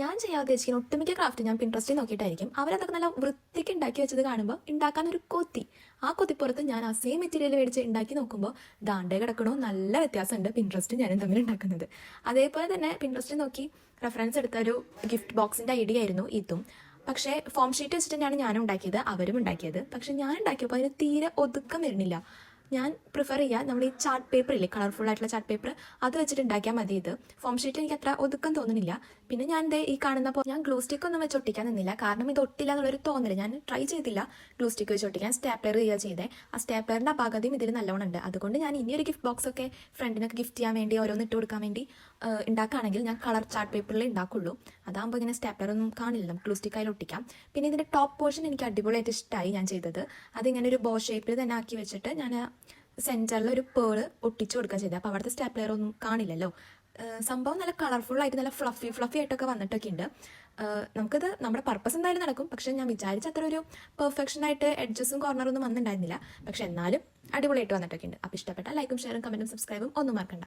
ഞാൻ ചെയ്യാൻ ഉദ്ദേശിക്കുന്ന ഒട്ടുമിക്ക ക്രാഫ്റ്റ് ഞാൻ പിൻട്രസ്റ്റിൽ നോക്കിയിട്ടായിരിക്കും. അവരതൊക്കെ നല്ല വൃത്തിക്ക് ഉണ്ടാക്കി വെച്ചത് കാണുമ്പോൾ ഉണ്ടാക്കാനൊരു കൊത്തി. ആ കൊത്തിപ്പുറത്ത് ഞാൻ ആ സെയിം മെറ്റീരിയൽ മേടിച്ച് ഉണ്ടാക്കി നോക്കുമ്പോൾ ദാണ്ടേ കിടക്കണോ നല്ല വ്യത്യാസമുണ്ട് പിൻട്രസ്റ്റും ഞാനും തമ്മിൽ ഉണ്ടാക്കുന്നത്. അതേപോലെ തന്നെ പിൻട്രസ്റ്റിൽ നോക്കി റെഫറൻസ് എടുത്ത ഒരു ഗിഫ്റ്റ് ബോക്സിൻ്റെ ഐഡിയ ആയിരുന്നു ഇതും. പക്ഷേ ഫോം ഷീറ്റ് വെച്ചിട്ട് തന്നെയാണ് ഞാനും ഉണ്ടാക്കിയത്, അവരും ഉണ്ടാക്കിയത്. പക്ഷെ ഞാൻ ഉണ്ടാക്കിയപ്പോൾ അതിന് തീരെ ഒതുക്കം വരുന്നില്ല. ഞാൻ പ്രിഫർ ചെയ്യുക നമ്മൾ ഈ ചാർട്ട് പേപ്പർ ഇല്ലേ, കളർഫുൾ ആയിട്ടുള്ള ചാർട്ട് പേപ്പർ, അത് വെച്ചിട്ട് ഉണ്ടാക്കിയാൽ മതി. ഇത് ഫോം ഷീറ്റിൽ എനിക്ക് അത്ര ഒതുക്കം തോന്നുന്നില്ല. പിന്നെ ഞാൻ ഈ കാണുന്നപ്പോൾ ഞാൻ ഗ്ലൂ സ്റ്റിക്ക് ഒന്നും വെച്ച് ഒട്ടിക്കാൻ നിന്നില്ല, കാരണം ഇത് ഒട്ടില്ല എന്നുള്ളൊരു തോന്നല്. ഞാൻ ട്രൈ ചെയ്തില്ല ഗ്ലൂ സ്റ്റിക്ക് വെച്ച് ഒട്ടിക്കാൻ. സ്റ്റാപ്ലർ ചെയ്യുക ചെയ്തേ. ആ സ്റ്റാപ്ലറിൻ്റെ പകുതിയും ഇതിൽ നല്ലോണം ഉണ്ട്. അതുകൊണ്ട് ഞാൻ ഇനിയൊരു ഗിഫ്റ്റ് ബോക്സ് ഒക്കെ ഫ്രണ്ടിനൊക്കെ ഗിഫ്റ്റ് ചെയ്യാൻ വേണ്ടി ഓരോന്ന് ഇട്ട് കൊടുക്കാൻ വേണ്ടി ഉണ്ടാക്കുകയാണെങ്കിൽ ഞാൻ കളർ ചാർട്ട് പേപ്പറിൽ ഉണ്ടാക്കുള്ളൂ. അതാകുമ്പോൾ ഇങ്ങനെ സ്റ്റാപ്ലറൊന്നും കാണില്ല, ഗ്ലൂ സ്റ്റിക്ക് അതിൽ ഒട്ടിക്കാം. പിന്നെ ഇതിൻ്റെ ടോപ്പ് പോർഷൻ എനിക്ക് അടിപൊളിയായിട്ട് ഇഷ്ടമായി ഞാൻ ചെയ്തത്. അതിങ്ങനെ ഒരു ബോ ഷേപ്പിൽ തന്നെ ആക്കി വെച്ചിട്ട് ഞാൻ സെൻറ്ററിൽ ഒരു പേള് ഒട്ടിച്ചു കൊടുക്കുക ചെയ്തത്. അപ്പോൾ അവിടുത്തെ സ്റ്റാപ്ലർ ഒന്നും കാണില്ലല്ലോ. സംഭവം നല്ല കളർഫുൾ ആയിട്ട് നല്ല ഫ്ലഫി ആയിട്ടൊക്കെ വന്നിട്ടൊക്കെ ഉണ്ട്. നമുക്കിത് നമ്മുടെ പർപ്പസ് എന്തായാലും നടക്കും. പക്ഷെ ഞാൻ വിചാരിച്ച അത്ര ഒരു പെർഫെക്ഷനായിട്ട് എഡ്ജസും കോർണറൊന്നും വന്നിട്ടുണ്ടായിരുന്നില്ല. പക്ഷെ എന്നാലും അടിപൊളിയായിട്ട് വന്നിട്ടൊക്കെ ഉണ്ട്. അപ്പോൾ ഇഷ്ടപ്പെട്ടാൽ ലൈക്കും ഷെയറും കമൻറ്റും സബ്സ്ക്രൈബും ഒന്നും മറക്കണ്ട.